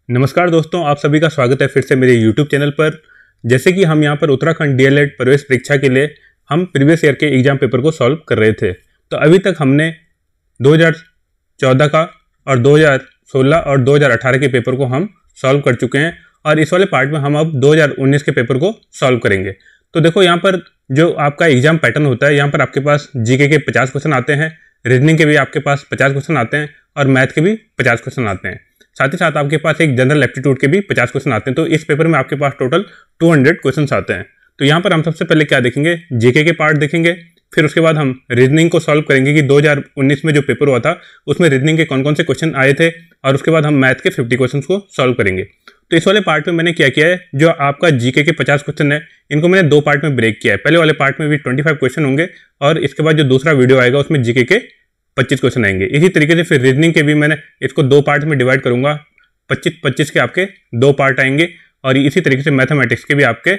नमस्कार दोस्तों, आप सभी का स्वागत है फिर से मेरे YouTube चैनल पर। जैसे कि हम यहाँ पर उत्तराखंड डीएलएड प्रवेश परीक्षा के लिए हम प्रीवियस ईयर के एग्जाम पेपर को सॉल्व कर रहे थे। तो अभी तक हमने 2014 का और 2016 और 2018 के पेपर को हम सॉल्व कर चुके हैं और इस वाले पार्ट में हम अब 2019 के पेपर को सॉल्व करेंगे। तो देखो, यहाँ पर जो आपका एग्जाम पैटर्न होता है, यहाँ पर आपके पास जीके के 50 क्वेश्चन आते हैं, रीजनिंग के भी आपके पास 50 क्वेश्चन आते हैं और मैथ के भी 50 क्वेश्चन आते हैं। साथ ही साथ आपके पास एक जनरल एप्टीट्यूड के भी 50 क्वेश्चन आते हैं। तो इस पेपर में आपके पास टोटल 200 क्वेश्चन आते हैं। तो यहाँ पर हम सबसे पहले क्या देखेंगे, जीके के पार्ट देखेंगे, फिर उसके बाद हम रीजनिंग को सॉल्व करेंगे कि 2019 में जो पेपर हुआ था उसमें रीजनिंग के कौन कौन से क्वेश्चन आए थे, और उसके बाद हम मैथ के 50 क्वेश्चन को सॉल्व करेंगे। तो इस वाले पार्ट में मैंने क्या किया है, जो आपका जीके के 50 क्वेश्चन है इनको मैंने दो पार्ट में ब्रेक किया है। पहले वाले पार्ट में भी 25 क्वेश्चन होंगे और इसके बाद जो दूसरा वीडियो आएगा उसमें जीके के 25 क्वेश्चन आएंगे। इसी तरीके से फिर रीजनिंग के भी मैंने इसको दो पार्ट में डिवाइड करूंगा, 25 के आपके दो पार्ट आएंगे। और इसी तरीके से मैथमेटिक्स के भी आपके,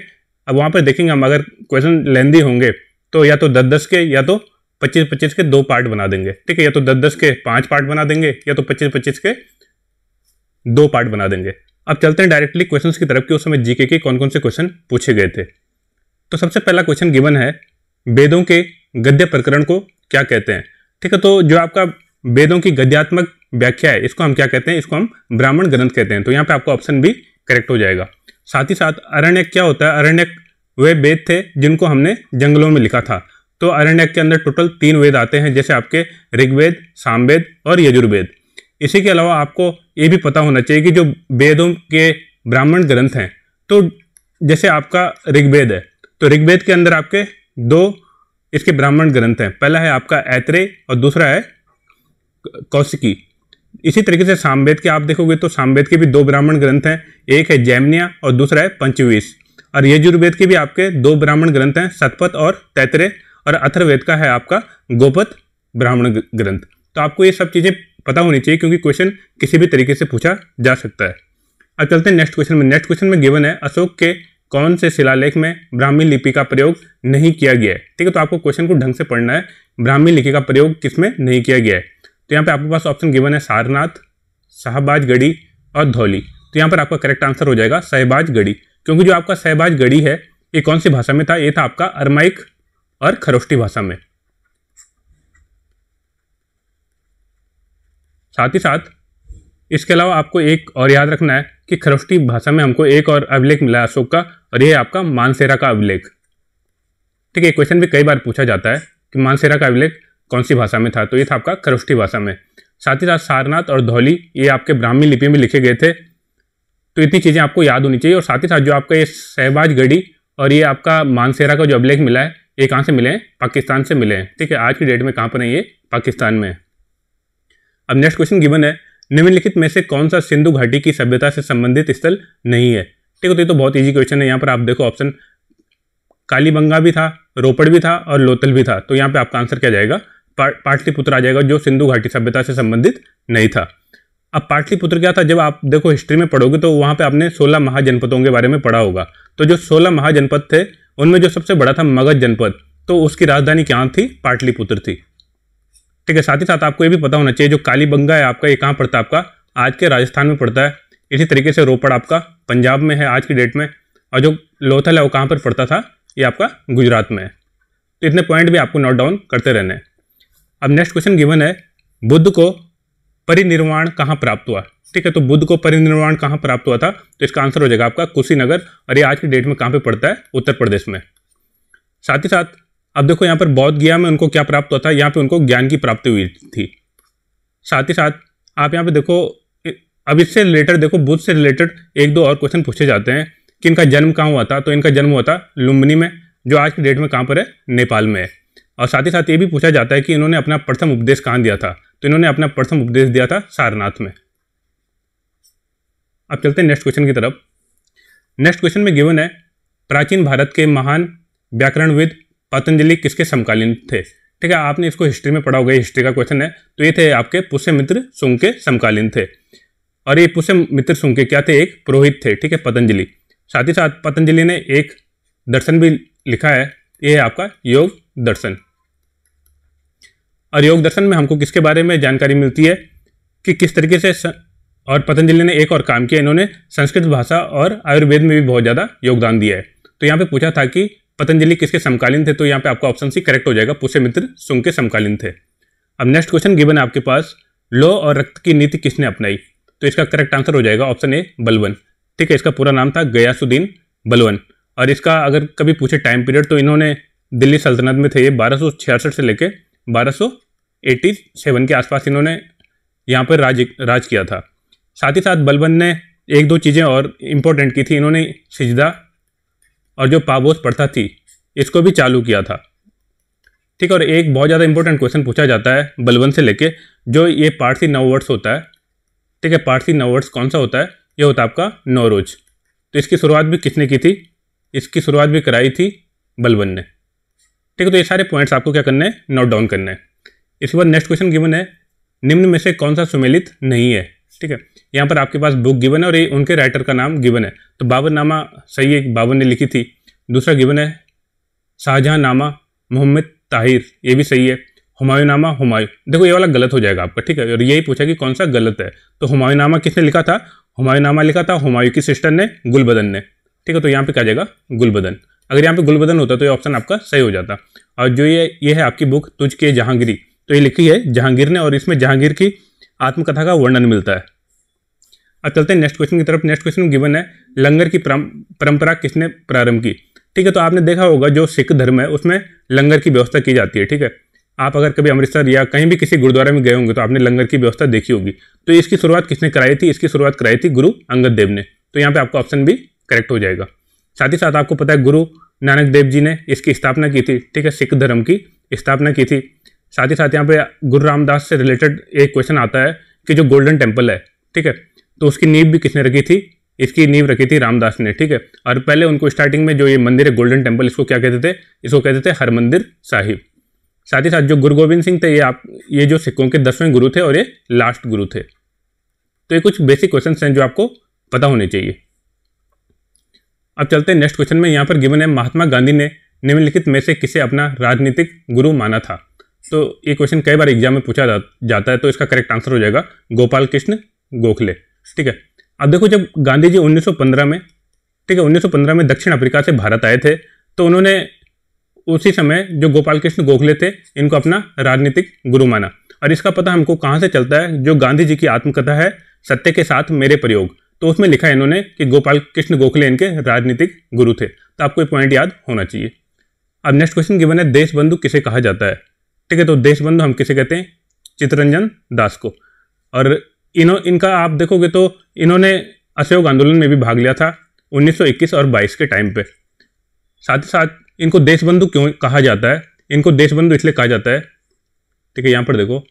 अब वहाँ पर देखेंगे हम अगर क्वेश्चन लेंदी होंगे तो या तो 10-10 के या तो 25-25 के दो पार्ट बना देंगे, ठीक है, या तो 10-10 के 5 पार्ट बना देंगे या तो 25-25 के दो पार्ट बना देंगे। अब चलते हैं डायरेक्टली क्वेश्चंस की तरफ कि उस समय जीके के कौन कौन से क्वेश्चन पूछे गए थे। तो सबसे पहला क्वेश्चन गिवन है, वेदों के गद्य प्रकरण को क्या कहते हैं। ठीक है, तो जो आपका वेदों की गद्यात्मक व्याख्या है इसको हम क्या कहते हैं, इसको हम ब्राह्मण ग्रंथ कहते हैं। तो यहाँ पे आपका ऑप्शन भी करेक्ट हो जाएगा। साथ ही साथ अरण्यक क्या होता है, अरण्यक वे वेद थे जिनको हमने जंगलों में लिखा था। तो अरण्यक के अंदर टोटल 3 वेद आते हैं, जैसे आपके ऋग्वेद, सामवेद और यजुर्वेद। इसी के अलावा आपको ये भी पता होना चाहिए कि जो वेदों के ब्राह्मण ग्रंथ हैं, तो जैसे आपका ऋग्वेद है तो ऋग्वेद के अंदर आपके दो इसके ब्राह्मण ग्रंथ हैं, पहला है आपका ऐत्रेय और दूसरा है कौशिकी। इसी तरीके से सामवेद के आप देखोगे तो सामवेद के भी दो ब्राह्मण ग्रंथ हैं, एक है जैमिनिया और दूसरा है पंचवीस। और यजुर्वेद के भी आपके दो ब्राह्मण ग्रंथ हैं, शतपथ और तैत्रेय। और अथर्ववेद का है आपका गोपथ ब्राह्मण ग्रंथ। तो आपको ये सब चीज़ें पता होनी चाहिए क्योंकि क्वेश्चन किसी भी तरीके से पूछा जा सकता है। अब चलते हैं नेक्स्ट क्वेश्चन में। नेक्स्ट क्वेश्चन में गिवन है, अशोक के कौन से शिलालेख में ब्राह्मी लिपि का प्रयोग नहीं किया गया है। ठीक है, तो आपको क्वेश्चन को ढंग से पढ़ना है, ब्राह्मी लिपि का प्रयोग किसमें नहीं किया गया है। तो यहाँ पे आपके पास ऑप्शन गिवन है सारनाथ, शाहबाजगढ़ी और धौली। तो यहाँ पर आपका करेक्ट आंसर हो जाएगा शाहबाजगढ़ी, क्योंकि जो आपका शाहबाजगढ़ी है ये कौन सी भाषा में था, ये था आपका अरमाइक और खरोष्टी भाषा में। साथ ही साथ इसके अलावा आपको एक और याद रखना है कि खरोष्टी भाषा में हमको एक और अभिलेख मिला है अशोक का, और ये आपका मानसेरा का अभिलेख। ठीक है, क्वेश्चन भी कई बार पूछा जाता है कि मानसेरा का अभिलेख कौन सी भाषा में था, तो ये था आपका खरोष्टी भाषा में। साथ ही साथ सारनाथ और धौली ये आपके ब्राह्मी लिपि में लिखे गए थे। तो इतनी चीज़ें आपको याद होनी चाहिए। और साथ ही साथ जो आपका ये शाहबाजगढ़ी और ये आपका मानसेरा का जो अभिलेख मिला है ये कहाँ से मिले हैं, पाकिस्तान से मिले हैं। ठीक है, आज की डेट में कहाँ पर है, ये पाकिस्तान में है। अब नेक्स्ट क्वेश्चन गिवन है, निम्नलिखित में से कौन सा सिंधु घाटी की सभ्यता से संबंधित स्थल नहीं है। ठीक है, तो ये तो बहुत ईजी क्वेश्चन है। यहाँ पर आप देखो ऑप्शन कालीबंगा भी था, रोपड़ भी था और लोथल भी था। तो यहाँ पे आपका आंसर क्या जाएगा, पाटलिपुत्र आ जाएगा, जो सिंधु घाटी सभ्यता से संबंधित नहीं था। अब पाटलिपुत्र क्या था, जब आप देखो हिस्ट्री में पढ़ोगे तो वहाँ पे आपने 16 महाजनपदों के बारे में पढ़ा होगा। तो जो 16 महाजनपद थे उनमें जो सबसे बड़ा था मगध जनपद, तो उसकी राजधानी क्या थी, पाटलिपुत्र थी। ठीक है, साथ ही साथ आपको ये भी पता होना चाहिए जो कालीबंगा है आपका, ये कहाँ पड़ता है, आपका आज के राजस्थान में पड़ता है। इसी तरीके से रोपड़ आपका पंजाब में है आज की डेट में, और जो लोथल है वो कहाँ पर पड़ता था, ये आपका गुजरात में है। तो इतने पॉइंट भी आपको नोट डाउन करते रहने हैं। अब नेक्स्ट क्वेश्चन गिवन है, बुद्ध को परिनिर्वाण कहाँ प्राप्त हुआ। ठीक है, तो बुद्ध को परिनिर्वाण कहाँ प्राप्त हुआ था, तो इसका आंसर हो जाएगा आपका कुशीनगर, और ये आज की डेट में कहाँ पे पड़ता है, उत्तर प्रदेश में। साथ ही साथ अब देखो यहाँ पर बौद्ध गया में उनको क्या प्राप्त हुआ था, यहाँ पे उनको ज्ञान की प्राप्ति हुई थी। साथ ही साथ आप यहाँ पे देखो, अब इससे रिलेटेड देखो, बुद्ध से रिलेटेड एक दो और क्वेश्चन पूछे जाते हैं कि इनका जन्म कहाँ हुआ था। तो इनका जन्म हुआ था लुम्बिनी में, जो आज की डेट में कहाँ पर है, नेपाल में है। और साथ ही साथ ये भी पूछा जाता है कि इन्होंने अपना प्रथम उपदेश कहाँ दिया था, तो इन्होंने अपना प्रथम उपदेश दिया था सारनाथ में। अब चलते हैं नेक्स्ट क्वेश्चन की तरफ। नेक्स्ट क्वेश्चन में गिवन है, प्राचीन भारत के महान व्याकरणविद पतंजलि किसके समकालीन थे। ठीक है, आपने इसको हिस्ट्री में पढ़ा होगा, हिस्ट्री का क्वेश्चन है। तो ये थे आपके पुष्यमित्र शुंग के समकालीन थे, और ये पुष्यमित्र शुंग के क्या थे, एक पुरोहित थे। ठीक है, पतंजलि। साथ ही साथ पतंजलि ने एक दर्शन भी लिखा है, ये है आपका योग दर्शन। और योग दर्शन में हमको किसके बारे में जानकारी मिलती है कि किस तरीके से और पतंजलि ने एक और काम किया, इन्होंने संस्कृत भाषा और आयुर्वेद में भी बहुत ज़्यादा योगदान दिया है। तो यहाँ पे पूछा था कि पतंजलि किसके समकालीन थे, तो यहाँ पे आपका ऑप्शन सी करेक्ट हो जाएगा, पुष्यमित्र शुंग के समकालीन थे। अब नेक्स्ट क्वेश्चन गिवन है आपके पास, लौह और रक्त की नीति किसने अपनाई, तो इसका करेक्ट आंसर हो जाएगा ऑप्शन ए बलबन। ठीक है, इसका पूरा नाम था गयासुद्दीन बलबन। और इसका अगर कभी पूछे टाइम पीरियड, तो इन्होंने दिल्ली सल्तनत में थे ये 1266 से लेके 1287 के आसपास इन्होंने यहाँ पर राज किया था। साथ ही साथ बलबन ने एक दो चीज़ें और इम्पोर्टेंट की थी, इन्होंने सिजदा और जो पाबोस प्रथा थी इसको भी चालू किया था। ठीक है, और एक बहुत ज़्यादा इंपॉर्टेंट क्वेश्चन पूछा जाता है बलबन से लेके, जो ये पारसी नववर्ष होता है। ठीक है, पारसी नववर्ष कौन सा होता है, ये होता है आपका नौरोज। तो इसकी शुरुआत भी किसने की थी, इसकी शुरुआत भी कराई थी बलबन ने। ठीक है, तो ये सारे पॉइंट्स आपको क्या करने हैं, नोट डाउन करने हैं। इसके बाद नेक्स्ट क्वेश्चन गिवन है, निम्न में से कौन सा सुमेलित नहीं है। ठीक है, यहाँ पर आपके पास बुक गिवन है और ये उनके राइटर का नाम गिवन है। तो बाबरनामा सही है, बाबर ने लिखी थी। दूसरा गिवन है शाहजहांनामा मोहम्मद ताहिर, ये भी सही है। हुमायूंनामा हुमायूं, देखो ये वाला गलत हो जाएगा आपका। ठीक है, और यही पूछा कि कौन सा गलत है, तो हुमायूंनामा किसने लिखा था, हुमायूंनामा लिखा था हुमायूं की सिस्टर ने, गुलबदन ने। ठीक है, तो यहाँ पे क्या जाएगा गुलबदन। अगर यहाँ पे गुलबदन होता तो ये ऑप्शन आपका सही हो जाता। और जो ये है आपकी बुक तुझ के जहांगीरी, तो ये लिखी है जहांगीर ने, और इसमें जहांगीर की आत्मकथा का वर्णन मिलता है। अब चलते हैं नेक्स्ट क्वेश्चन की तरफ। नेक्स्ट क्वेश्चन गिवन है, लंगर की परंपरा किसने प्रारंभ की। ठीक है, तो आपने देखा होगा जो सिख धर्म है उसमें लंगर की व्यवस्था की जाती है। ठीक है, आप अगर कभी अमृतसर या कहीं भी किसी गुरुद्वारा में गए होंगे तो आपने लंगर की व्यवस्था देखी होगी। तो इसकी शुरुआत किसने कराई थी, इसकी शुरुआत कराई थी गुरु अंगद देव ने। तो यहाँ पे आपका ऑप्शन भी करेक्ट हो जाएगा। साथ ही साथ आपको पता है गुरु नानक देव जी ने इसकी स्थापना की थी। ठीक है, सिख धर्म की स्थापना की थी। साथ ही साथ यहाँ पे गुरु रामदास से रिलेटेड एक क्वेश्चन आता है कि जो गोल्डन टेम्पल है, ठीक है, तो उसकी नींव भी किसने रखी थी, इसकी नींव रखी थी रामदास ने। ठीक है, और पहले उनको स्टार्टिंग में जो ये मंदिर है गोल्डन टेम्पल, इसको क्या कहते थे, इसको कहते थे हरमंदिर साहिब। साथ ही साथ जो गुरु गोविंद सिंह थे, ये जो सिखों के 10वें गुरु थे और ये लास्ट गुरु थे। तो ये कुछ बेसिक क्वेश्चन हैं जो आपको पता होने चाहिए। अब चलते हैं नेक्स्ट क्वेश्चन में। यहाँ पर गिवन है, महात्मा गांधी ने निम्नलिखित में से किसे अपना राजनीतिक गुरु माना था। तो ये क्वेश्चन कई बार एग्जाम में पूछा जाता है, तो इसका करेक्ट आंसर हो जाएगा गोपाल कृष्ण गोखले। ठीक है, अब देखो जब गांधी जी 1915 में, ठीक है, 1915 में दक्षिण अफ्रीका से भारत आए थे, तो उन्होंने उसी समय जो गोपाल कृष्ण गोखले थे इनको अपना राजनीतिक गुरु माना। और इसका पता हमको कहाँ से चलता है, जो गांधी जी की आत्मकथा है सत्य के साथ मेरे प्रयोग, तो उसमें लिखा है इन्होंने कि गोपाल कृष्ण गोखले इनके राजनीतिक गुरु थे। तो आपको ये पॉइंट याद होना चाहिए। अब नेक्स्ट क्वेश्चन गिवन है, देशबंधु किसे कहा जाता है। ठीक है, तो देशबंधु हम किसे कहते हैं, चित्तरंजन दास को। और इनका आप देखोगे तो इन्होंने असहयोग आंदोलन में भी भाग लिया था 1921 और 22 के टाइम पे। साथ ही साथ इनको देशबंधु क्यों कहा जाता है, इनको देशबंधु इसलिए कहा जाता है, ठीक है, यहाँ पर देखो,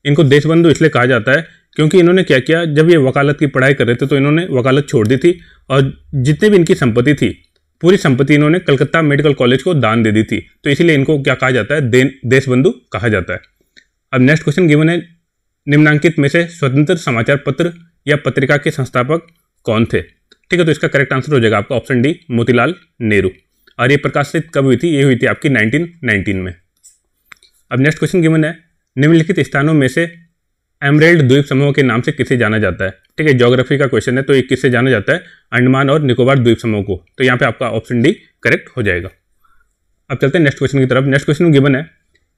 इनको देशबंधु इसलिए कहा जाता है क्योंकि इन्होंने क्या किया, जब ये वकालत की पढ़ाई कर रहे थे तो इन्होंने वकालत छोड़ दी थी, और जितने भी इनकी संपत्ति थी पूरी संपत्ति इन्होंने कलकत्ता मेडिकल कॉलेज को दान दे दी थी। तो इसीलिए इनको क्या कहा जाता है, देशबंधु कहा जाता है। अब नेक्स्ट क्वेश्चन गिवन है, निम्नांकित में से स्वतंत्र समाचार पत्र या पत्रिका के संस्थापक कौन थे। ठीक है, तो इसका करेक्ट आंसर हो जाएगा आपका ऑप्शन डी, मोतीलाल नेहरू। और ये प्रकाशित कब हुई थी, ये हुई थी आपकी 1919 में। अब नेक्स्ट क्वेश्चन गिवन है, निम्नलिखित स्थानों में से एमरेल्ड द्वीप समूह के नाम से किसे जाना जाता है। ठीक है, ज्योग्राफी का क्वेश्चन है, तो ये किससे जाना जाता है, अंडमान और निकोबार द्वीप समूह को। तो यहाँ पे आपका ऑप्शन डी करेक्ट हो जाएगा। अब चलते हैं नेक्स्ट क्वेश्चन की तरफ। नेक्स्ट क्वेश्चन गिवन है,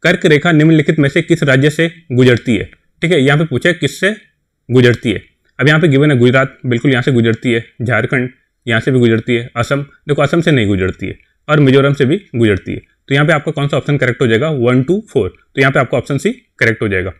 कर्क रेखा निम्नलिखित में से किस राज्य से गुजरती है। ठीक है, यहाँ पे पूछा है किससे गुजरती है। अब यहाँ पे गिवन है गुजरात, बिल्कुल यहाँ से गुजरती है, झारखंड यहाँ से भी गुजरती है, असम, देखो असम से नहीं गुजरती है, और मिजोरम से भी गुजरती है। तो यहाँ पे आपका कौन सा ऑप्शन करेक्ट हो जाएगा, 1, 2, 4। तो यहाँ पे आपका ऑप्शन सी करेक्ट हो जाएगा।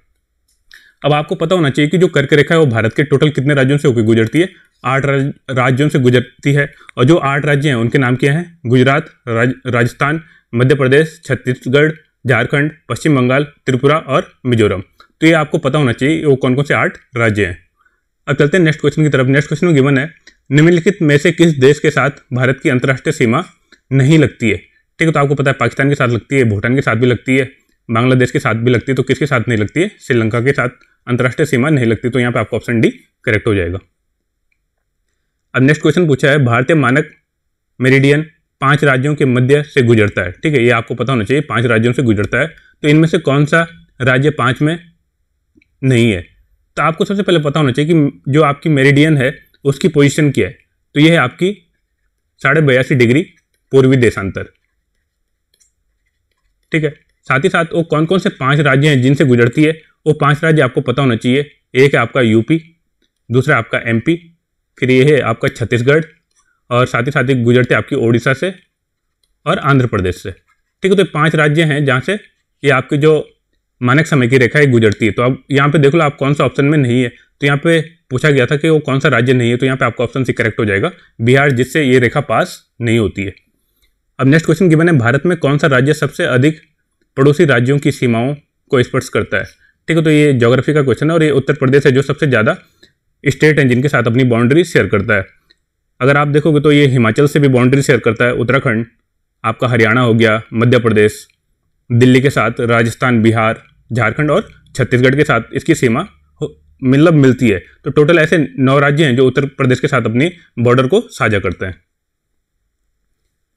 अब आपको पता होना चाहिए कि जो कर्क रेखा है वो भारत के टोटल कितने राज्यों से होकर गुजरती है, 8 राज्यों से गुजरती है। और जो 8 राज्य हैं उनके नाम क्या हैं, गुजरात, राजस्थान, मध्य प्रदेश, छत्तीसगढ़, झारखंड, पश्चिम बंगाल, त्रिपुरा और मिजोरम। तो ये आपको पता होना चाहिए वो कौन कौन से 8 राज्य हैं। अब चलते हैं नेक्स्ट क्वेश्चन की तरफ। नेक्स्ट क्वेश्चन में गिवन है, निम्नलिखित में से किस देश के साथ भारत की अंतर्राष्ट्रीय सीमा नहीं लगती है। ठीक है, तो आपको पता है पाकिस्तान के साथ लगती है, भूटान के साथ भी लगती है, बांग्लादेश के साथ भी लगती है, तो किसके साथ नहीं लगती है, श्रीलंका के साथ अंतर्राष्ट्रीय सीमा नहीं लगती। तो यहाँ पे आपका ऑप्शन डी करेक्ट हो जाएगा। अब नेक्स्ट क्वेश्चन पूछा है, भारतीय मानक मेरिडियन 5 राज्यों के मध्य से गुजरता है। ठीक है, ये आपको पता होना चाहिए, 5 राज्यों से गुजरता है। तो इनमें से कौन सा राज्य 5 में नहीं है। तो आपको सबसे पहले पता होना चाहिए कि जो आपकी मेरिडियन है उसकी पोजीशन क्या है। तो ये है आपकी 82.5 डिग्री पूर्वी देशांतर, ठीक है। साथ ही साथ वो कौन कौन से 5 राज्य हैं जिनसे गुजरती है, वो 5 राज्य आपको पता होना चाहिए। एक है आपका यूपी, दूसरा आपका एमपी, फिर ये है आपका छत्तीसगढ़, और साथ ही गुजरते आपकी ओडिशा से और आंध्र प्रदेश से, ठीक है। तो 5 राज्य हैं जहाँ से ये आपकी जो मानक समय की रेखा है गुजरती है। तो अब यहाँ पे देख लो आप कौन सा ऑप्शन में नहीं है। तो यहाँ पे पूछा गया था कि वो कौन सा राज्य नहीं है, तो यहाँ पे आपका ऑप्शन सी करेक्ट हो जाएगा, बिहार, जिससे ये रेखा पास नहीं होती है। अब नेक्स्ट क्वेश्चन गिवन है, भारत में कौन सा राज्य सबसे अधिक पड़ोसी राज्यों की सीमाओं को स्पर्श करता है, ठीक है। तो ये ज्योग्राफी का क्वेश्चन है और ये उत्तर प्रदेश है जो सबसे ज़्यादा स्टेट हैं जिनके साथ अपनी बाउंड्री शेयर करता है। अगर आप देखोगे तो ये हिमाचल से भी बाउंड्री शेयर करता है, उत्तराखंड, आपका हरियाणा हो गया, मध्य प्रदेश, दिल्ली के साथ राजस्थान, बिहार, झारखंड और छत्तीसगढ़ के साथ इसकी सीमा मतलब मिलती है। तो टोटल ऐसे 9 राज्य हैं जो उत्तर प्रदेश के साथ अपनी बॉर्डर को साझा करते हैं।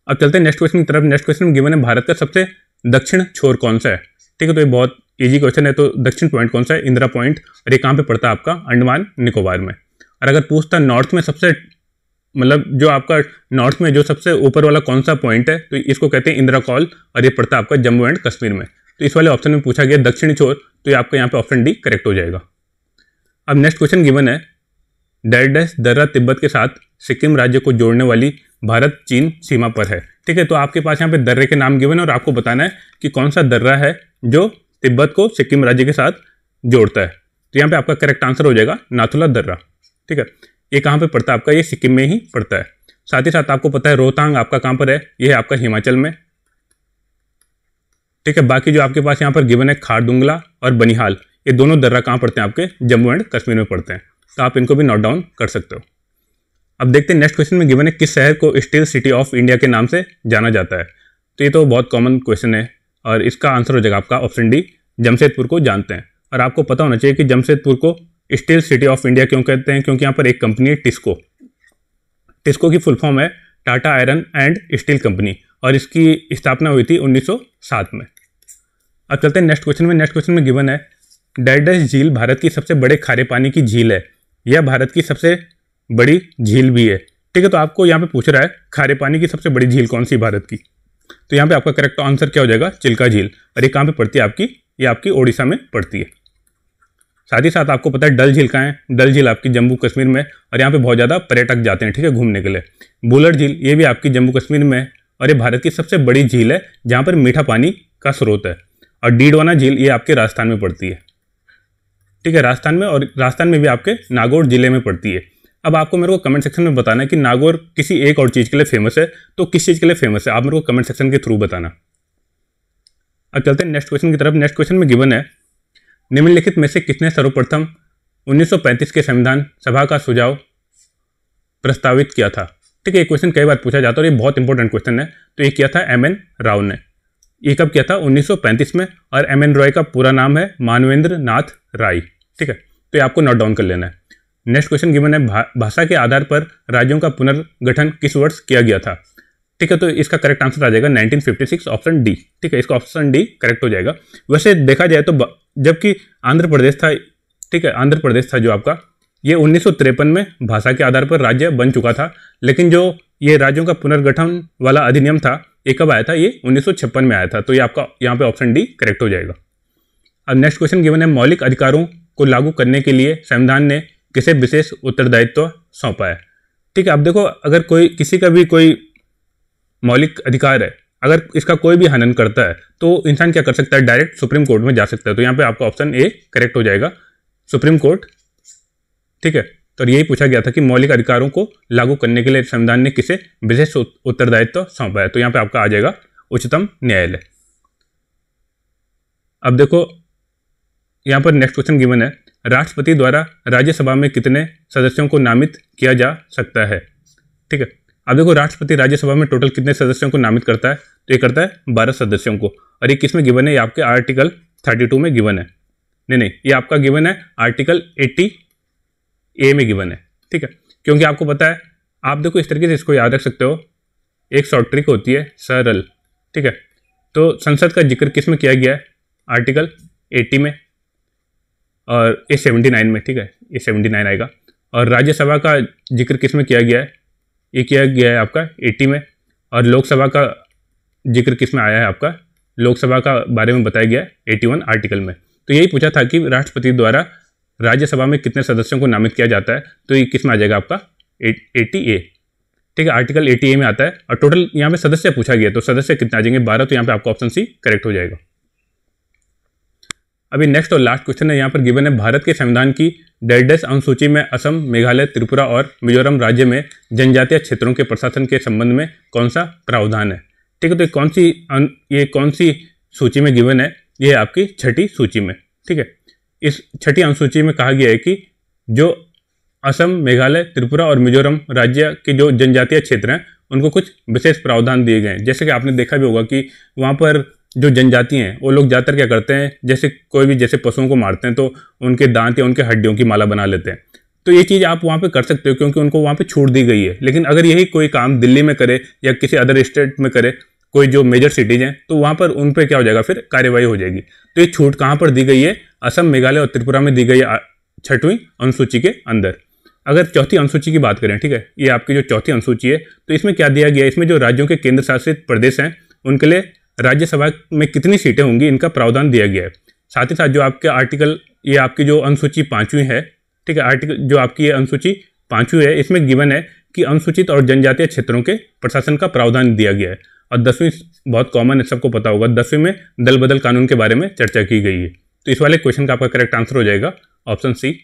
अब चलते हैं नेक्स्ट क्वेश्चन की तरफ। नेक्स्ट क्वेश्चन गिवन है, भारत का सबसे दक्षिण छोर कौन सा है, ठीक है। तो ये बहुत इजी क्वेश्चन है। तो दक्षिण पॉइंट कौन सा है, इंदिरा पॉइंट, और ये कहाँ पे पड़ता है आपका, अंडमान निकोबार में। और अगर पूछता नॉर्थ में सबसे मतलब जो आपका नॉर्थ में जो सबसे ऊपर वाला कौन सा पॉइंट है, तो इसको कहते हैं इंदिरा कॉल, और ये पड़ता है आपका जम्मू एंड कश्मीर में। तो इस वाले ऑप्शन में पूछा गया दक्षिणी छोर, तो ये आपका यहाँ पे ऑप्शन डी करेक्ट हो जाएगा। अब नेक्स्ट क्वेश्चन गिवन है, डैश दर्रा तिब्बत के साथ सिक्किम राज्य को जोड़ने वाली भारत चीन सीमा पर है, ठीक है। तो आपके पास यहाँ पे दर्रे के नाम गिवन है और आपको बताना है कि कौन सा दर्रा है जो तिब्बत को सिक्किम राज्य के साथ जोड़ता है। तो यहाँ पे आपका करेक्ट आंसर हो जाएगा नाथुला दर्रा, ठीक है। ये कहाँ पे पड़ता है आपका, ये सिक्किम में ही पड़ता है। साथ ही साथ आपको पता है रोहतांग आपका कहाँ पर है, ये है आपका हिमाचल में, ठीक है। बाकी जो आपके पास यहाँ पर गिवन है खारदुंगला और बनिहाल, ये दोनों दर्रा कहाँ पड़ते हैं आपके, जम्मू एंड कश्मीर में पड़ते हैं। तो आप इनको भी नोट डाउन कर सकते हो। अब देखते हैं नेक्स्ट क्वेश्चन में गिवन है, किस शहर को स्टील सिटी ऑफ इंडिया के नाम से जाना जाता है। तो ये तो बहुत कॉमन क्वेश्चन है और इसका आंसर हो जाएगा आपका ऑप्शन डी, जमशेदपुर को जानते हैं। और आपको पता होना चाहिए कि जमशेदपुर को स्टील सिटी ऑफ इंडिया क्यों कहते हैं, क्योंकि यहाँ पर एक कंपनी है टिस्को। टिस्को की फुल फॉर्म है Tata iron and steel company, और इसकी स्थापना हुई थी 1907 में। अब चलते हैं नेक्स्ट क्वेश्चन में। नेक्स्ट क्वेश्चन में गिवन है, डैश झील भारत की सबसे बड़े खारे पानी की झील है, यह भारत की सबसे बड़ी झील भी है, ठीक है। तो आपको यहाँ पे पूछ रहा है खारे पानी की सबसे बड़ी झील कौन सी भारत की। तो यहाँ पे आपका करेक्ट आंसर क्या हो जाएगा, चिल्का झील। और ये कहाँ पे पड़ती है आपकी, ये आपकी ओडिशा में पड़ती है। साथ ही साथ आपको पता है डल झील कहाँ है, डल झील आपकी जम्मू कश्मीर में, और यहाँ पे बहुत ज़्यादा पर्यटक जाते हैं, ठीक है, घूमने के लिए। बुलर झील ये भी आपकी जम्मू कश्मीर में है, और ये भारत की सबसे बड़ी झील है जहाँ पर मीठा पानी का स्रोत है। और डीडवाना झील ये आपके राजस्थान में पड़ती है, ठीक है, राजस्थान में, और राजस्थान में भी आपके नागौर जिले में पड़ती है। अब आपको मेरे को कमेंट सेक्शन में बताना है कि नागौर किसी एक और चीज़ के लिए फेमस है, तो किस चीज़ के लिए फेमस है, आप मेरे को कमेंट सेक्शन के थ्रू बताना। अब चलते हैं नेक्स्ट क्वेश्चन की तरफ। नेक्स्ट क्वेश्चन में गिवन है, निम्नलिखित में से किसने सर्वप्रथम 1935 के संविधान सभा का सुझाव प्रस्तावित किया था, ठीक है। ये क्वेश्चन कई बार पूछा जाता है और ये बहुत इंपॉर्टेंट क्वेश्चन है। तो ये किया था एम.एन. राव ने। ये कब किया था, 1935 में, और एम.एन. रॉय का पूरा नाम है मानवेंद्र नाथ राय, ठीक है। तो ये आपको नोट डाउन कर लेना है। नेक्स्ट क्वेश्चन गिवन है, भाषा के आधार पर राज्यों का पुनर्गठन किस वर्ष किया गया था, ठीक है। तो इसका करेक्ट आंसर आ जाएगा 1956, ऑप्शन डी, ठीक है। इसका ऑप्शन डी करेक्ट हो जाएगा। वैसे देखा जाए तो जबकि आंध्र प्रदेश था, ठीक है, आंध्र प्रदेश था जो आपका, ये 1953 में भाषा के आधार पर राज्य बन चुका था, लेकिन जो ये राज्यों का पुनर्गठन वाला अधिनियम था ये कब आया था, ये 1956 में आया था। तो ये आपका यहाँ पे ऑप्शन डी करेक्ट हो जाएगा। अब नेक्स्ट क्वेश्चन गिवन है, मौलिक अधिकारों को लागू करने के लिए संविधान ने किसे विशेष उत्तरदायित्व सौंपा है, ठीक है। अब देखो, अगर कोई किसी का भी कोई मौलिक अधिकार है, अगर इसका कोई भी हनन करता है तो इंसान क्या कर सकता है, डायरेक्ट सुप्रीम कोर्ट में जा सकता है। तो यहाँ पे आपका ऑप्शन ए करेक्ट हो जाएगा, सुप्रीम कोर्ट, ठीक है। तो यही पूछा गया था कि मौलिक अधिकारों को लागू करने के लिए संविधान ने किसे विशेष उत्तरदायित्व सौंपा है। तो यहाँ पे आपका आ जाएगा उच्चतम न्यायालय। अब देखो यहाँ पर नेक्स्ट क्वेश्चन गिवन है, राष्ट्रपति द्वारा राज्यसभा में कितने सदस्यों को नामित किया जा सकता है, ठीक है। अब देखो, राष्ट्रपति राज्यसभा में टोटल कितने सदस्यों को नामित करता है, तो ये करता है 12 सदस्यों को। और ये किस में गिवन है, ये आपके आर्टिकल 32 में गिवन है, नहीं, ये आपका गिवन है आर्टिकल 80A में गिवन है, ठीक है। क्योंकि आपको पता है, आप देखो इस तरीके से इसको याद रख सकते हो, एक शॉर्ट ट्रिक होती है सरल, ठीक है। तो संसद का जिक्र किस में किया गया है, आर्टिकल 80 में, और ये 79 में, ठीक है, ये 79 आएगा। और राज्यसभा का जिक्र किस में किया गया है? ये किया गया है आपका 80 में। और लोकसभा का जिक्र किस में आया है? आपका लोकसभा का बारे में बताया गया है 81 आर्टिकल में। तो यही पूछा था कि राष्ट्रपति द्वारा राज्यसभा में कितने सदस्यों को नामित किया जाता है, तो ये किस में आ जाएगा? आपका 80A, ठीक है, आर्टिकल 80A में आता है। और टोटल यहाँ पे सदस्य पूछा गया, तो सदस्य कितने आ जाएंगे? 12। तो यहाँ पे आपका ऑप्शन सी करेक्ट हो जाएगा। अभी नेक्स्ट और लास्ट क्वेश्चन है, यहाँ पर गिवन है भारत के संविधान की डैश अनुसूची में असम, मेघालय, त्रिपुरा और मिजोरम राज्य में जनजातीय क्षेत्रों के प्रशासन के संबंध में कौन सा प्रावधान है? ठीक है, तो ये कौन सी सूची में गिवन है? ये आपकी छठी सूची में, ठीक है। इस छठी अनुसूची में कहा गया है कि जो असम, मेघालय, त्रिपुरा और मिजोरम राज्य के जो जनजातीय क्षेत्र हैं उनको कुछ विशेष प्रावधान दिए गए हैं। जैसे कि आपने देखा भी होगा कि वहाँ पर जो जनजाति हैं वो लोग ज़्यादातर क्या करते हैं, जैसे कोई भी जैसे पशुओं को मारते हैं तो उनके दांत या उनके हड्डियों की माला बना लेते हैं। तो ये चीज़ आप वहाँ पे कर सकते हो क्योंकि उनको वहाँ पे छूट दी गई है। लेकिन अगर यही कोई काम दिल्ली में करे या किसी अदर स्टेट में करे, कोई जो मेजर सिटीज हैं, तो वहाँ पर उन पर क्या हो जाएगा? फिर कार्यवाही हो जाएगी। तो ये छूट कहाँ पर दी गई है? असम, मेघालय और त्रिपुरा में दी गई है छठवीं अनुसूची के अंदर। अगर चौथी अनुसूची की बात करें, ठीक है, ये आपकी जो चौथी अनुसूची है, तो इसमें क्या दिया गया है? इसमें जो राज्यों के केंद्र शासित प्रदेश हैं उनके लिए राज्यसभा में कितनी सीटें होंगी, इनका प्रावधान दिया गया है। साथ ही साथ जो आपके आर्टिकल, ये आपकी जो अनुसूची 5वीं है, ठीक है, आर्टिकल जो आपकी ये अनुसूची 5वीं है, इसमें गिवन है कि अनुसूचित और जनजातीय क्षेत्रों के प्रशासन का प्रावधान दिया गया है। और 10वीं बहुत कॉमन है, सबको पता होगा, 10वीं में दल बदल कानून के बारे में चर्चा की गई है। तो इस वाले क्वेश्चन का आपका करेक्ट आंसर हो जाएगा ऑप्शन सी।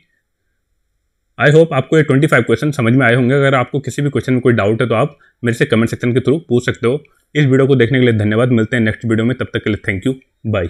आई होप आपको ये 25 क्वेश्चन समझ में आए होंगे। अगर आपको किसी भी क्वेश्चन में कोई डाउट है तो आप मेरे से कमेंट सेक्शन के थ्रू पूछ सकते हो। इस वीडियो को देखने के लिए धन्यवाद। मिलते हैं नेक्स्ट वीडियो में, तब तक के लिए थैंक यू, बाय।